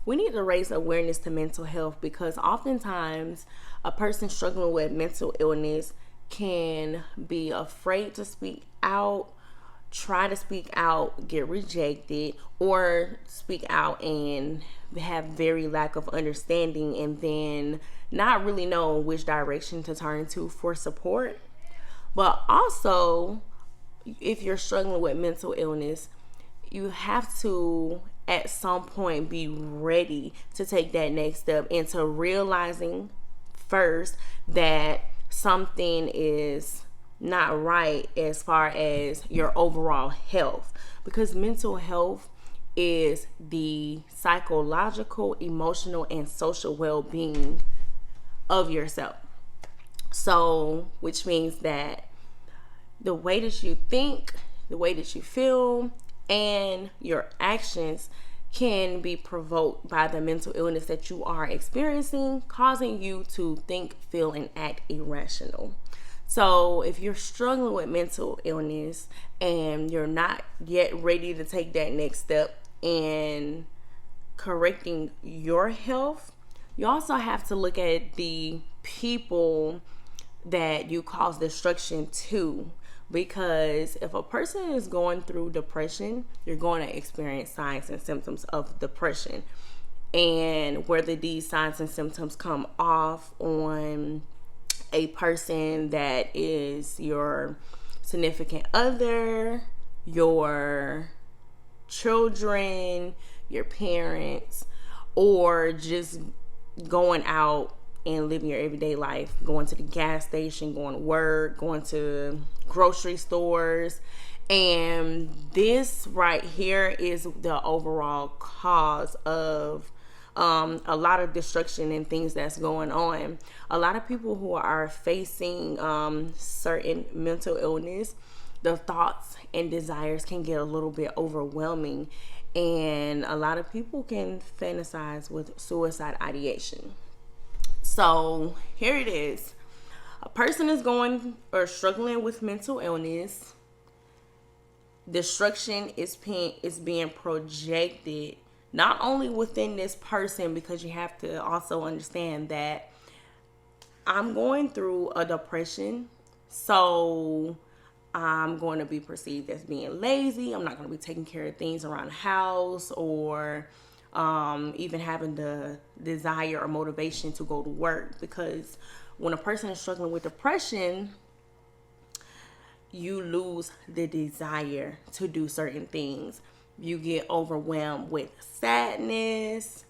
we need to raise awareness to mental health, because oftentimes a person struggling with mental illness can be afraid to speak out, try to speak out, get rejected, or speak out and have very lack of understanding, and then not really know which direction to turn to for support. But also, if you're struggling with mental illness, you have to at some point be ready to take that next step into realizing first that something is not right as far as your overall health, because mental health is the psychological, emotional, and social well-being of yourself. So, which means that the way that you think, the way that you feel, and your actions can be provoked by the mental illness that you are experiencing, causing you to think, feel, and act irrational. So if you're struggling with mental illness and you're not yet ready to take that next step in correcting your health, you also have to look at the people that you cause destruction to. Because if a person is going through depression, you're going to experience signs and symptoms of depression. And whether these signs and symptoms come off on a person that is your significant other, your children, your parents, or just going out and living your everyday life, going to the gas station, going to work, going to grocery stores. And this right here is the overall cause of a lot of destruction and things that's going on. A lot of people who are facing certain mental illness, the thoughts and desires can get a little bit overwhelming, and a lot of people can fantasize with suicide ideation. So here it is. A person is going or struggling with mental illness. Destruction is being projected not only within this person, because you have to also understand that I'm going through a depression, so I'm going to be perceived as being lazy. I'm not going to be taking care of things around the house, or even having the desire or motivation to go to work. Because when a person is struggling with depression, you lose the desire to do certain things. You get overwhelmed with sadness.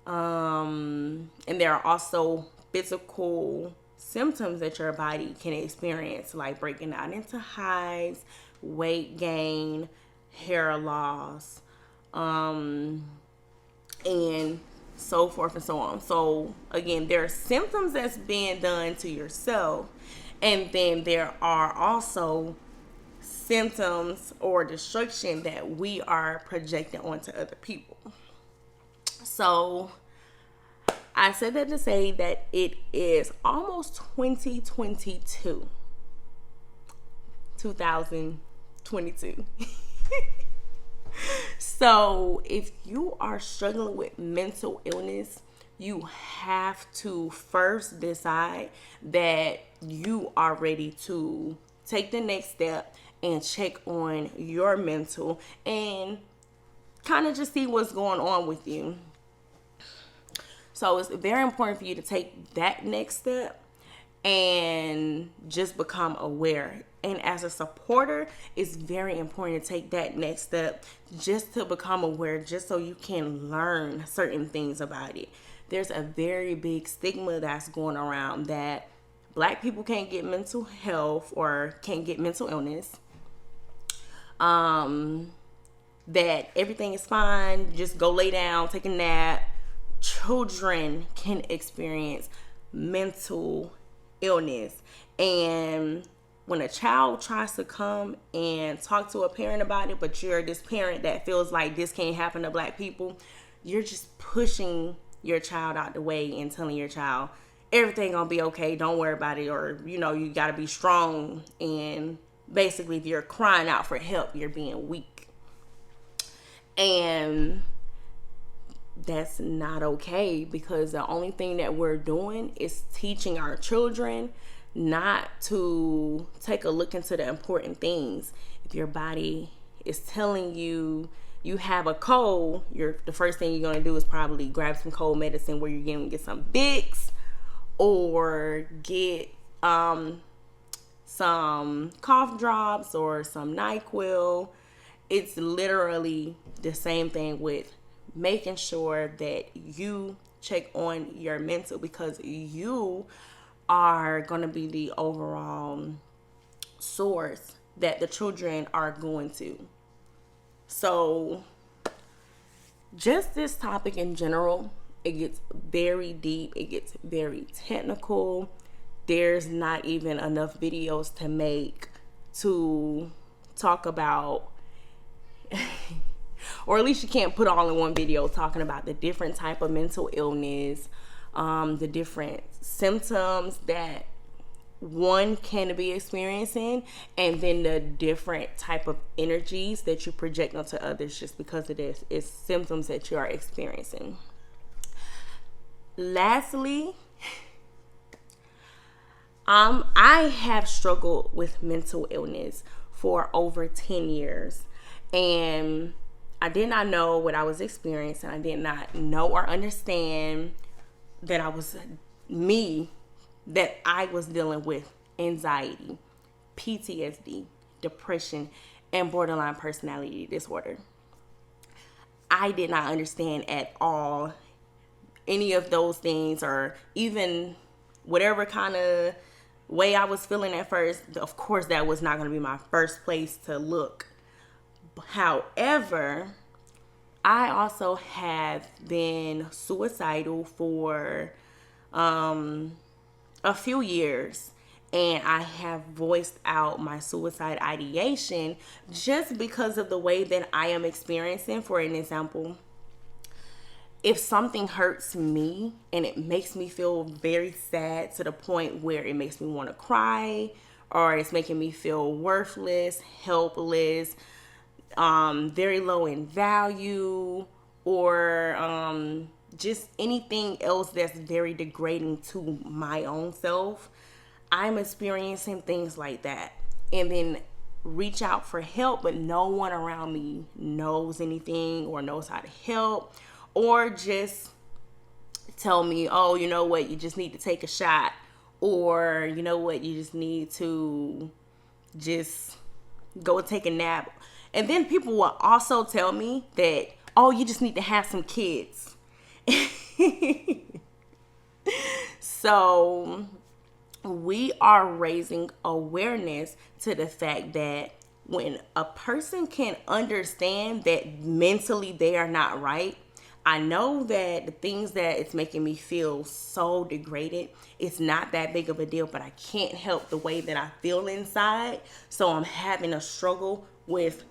And there are also physical symptoms that your body can experience, like breaking out into hives, weight gain, hair loss, and so forth and so on. So again, there are symptoms that's being done to yourself, and then there are also symptoms or destruction that we are projecting onto other people. So I said that to say that it is almost 2022. So if you are struggling with mental illness, you have to first decide that you are ready to take the next step and check on your mental and kind of just see what's going on with you. So it's very important for you to take that next step and just become aware. And as a supporter, it's very important to take that next step just to become aware, just so you can learn certain things about it. There's a very big stigma that's going around that Black people can't get mental health or can't get mental illness. That everything is fine, just go lay down, take a nap. Children can experience mental illness, and when a child tries to come and talk to a parent about it, but you're this parent that feels like this can't happen to Black people, you're just pushing your child out the way and telling your child everything gonna be okay, don't worry about it, or you gotta be strong. And basically, if you're crying out for help, you're being weak. And that's not okay, because the only thing that we're doing is teaching our children not to take a look into the important things. If your body is telling you you have a cold, the first thing you're going to do is probably grab some cold medicine, where you're going to get some Vicks or get some cough drops or some NyQuil. It's literally the same thing with making sure that you check on your mental, because you are going to be the overall source that the children are going to. So just this topic in general, it gets very deep, it gets very technical. There's not even enough videos to make to talk about or at least you can't put all in one video talking about the different type of mental illness, the different symptoms that one can be experiencing, and then the different type of energies that you project onto others just because of this is symptoms that you are experiencing. Lastly, I have struggled with mental illness for over 10 years, and I did not know what I was experiencing. I did not know or understand that I was dealing with anxiety, PTSD, depression, and borderline personality disorder. I did not understand at all any of those things, or even whatever kind of way I was feeling at first. Of course, that was not going to be my first place to look. However, I also have been suicidal for a few years, and I have voiced out my suicide ideation just because of the way that I am experiencing. For an example, if something hurts me and it makes me feel very sad to the point where it makes me want to cry, or it's making me feel worthless, helpless, very low in value, or just anything else that's very degrading to my own self, I'm experiencing things like that. And then reach out for help, but no one around me knows anything or knows how to help, or just tell me, oh, you know what, you just need to take a shot, or you know what, you just need to just go take a nap. And then people will also tell me that, oh, you just need to have some kids. So we are raising awareness to the fact that when a person can understand that mentally they are not right, I know that the things that it's making me feel so degraded, it's not that big of a deal, but I can't help the way that I feel inside. So I'm having a struggle with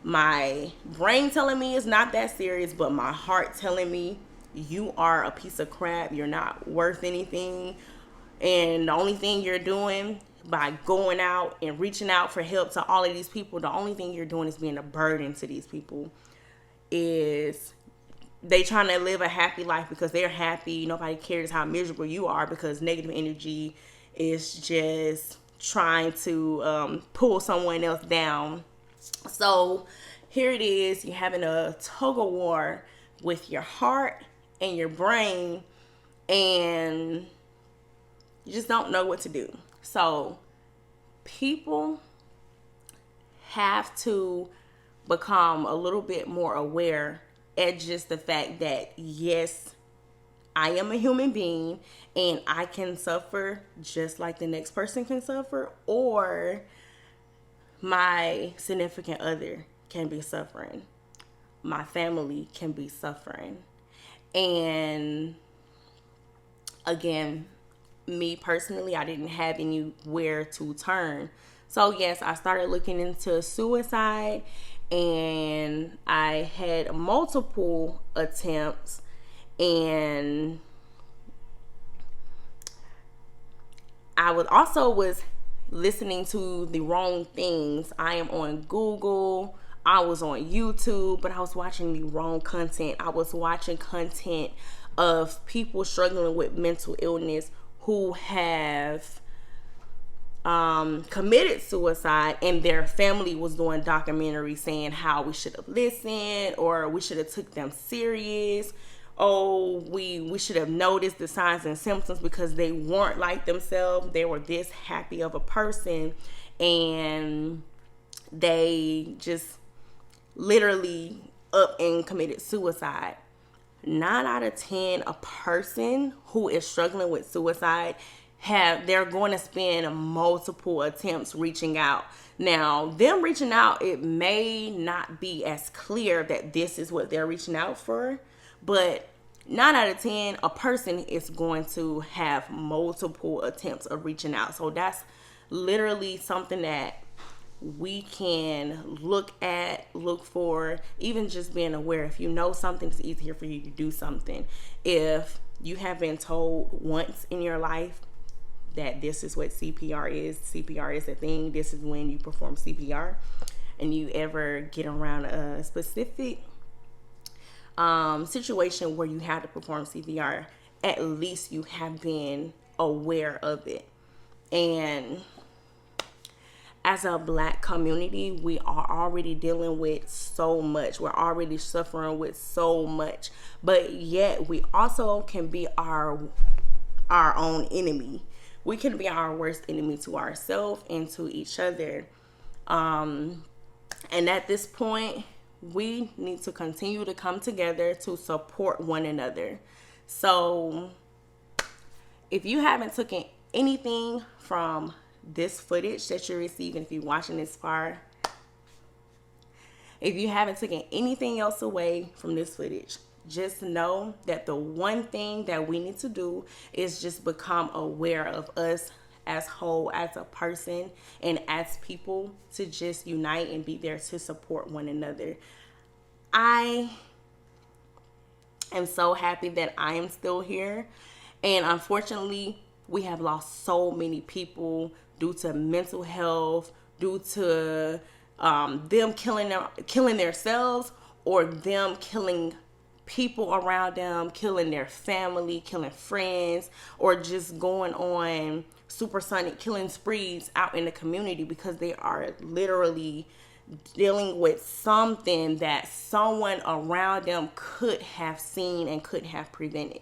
my brain telling me it's not that serious, but my heart telling me you are a piece of crap, you're not worth anything. And the only thing you're doing by going out and reaching out for help to all of these people, the only thing you're doing is being a burden to these people. Is they trying to live a happy life because they're happy. Nobody cares how miserable you are, because negative energy is just trying to pull someone else down. So here it is, you're having a tug of war with your heart and your brain, and you just don't know what to do. So people have to become a little bit more aware at just the fact that, yes, I am a human being and I can suffer just like the next person can suffer, or my significant other can be suffering. My family can be suffering. And again, me personally, I didn't have anywhere to turn. So yes, I started looking into suicide, and I had multiple attempts, and I was listening to the wrong things. I am on Google. I was on YouTube, but I was watching the wrong content. I was watching content of people struggling with mental illness who have committed suicide, and their family was doing documentaries saying how we should have listened, or we should have took them serious. Oh, we should have noticed the signs and symptoms, because they weren't like themselves. They were this happy of a person, and they just literally up and committed suicide. 9 out of 10, a person who is struggling with suicide, they're going to spend multiple attempts reaching out. Now, them reaching out, it may not be as clear that this is what they're reaching out for, but 9 out of 10, a person is going to have multiple attempts of reaching out. So that's literally something that we can look for, even just being aware. If you know something, it's easier for you to do something. If you have been told once in your life that this is what CPR is a thing, this is when you perform CPR, and you ever get around a specific situation where you have to perform CPR, at least you have been aware of it. And as a Black community, we are already dealing with so much. We're already suffering with so much. But yet we also can be our own enemy. We can be our worst enemy to ourselves and to each other. And at this point, we need to continue to come together to support one another. So if you haven't taken anything from this footage that you're receiving, if you're watching this far, if you haven't taken anything else away from this footage, just know that the one thing that we need to do is just become aware of us as whole, as a person, and as people, to just unite and be there to support one another. I am so happy that I am still here, and unfortunately, we have lost so many people due to mental health, due to them killing themselves, or them killing people around them, killing their family, killing friends, or just going on supersonic killing sprees out in the community, because they are literally dealing with something that someone around them could have seen and could have prevented.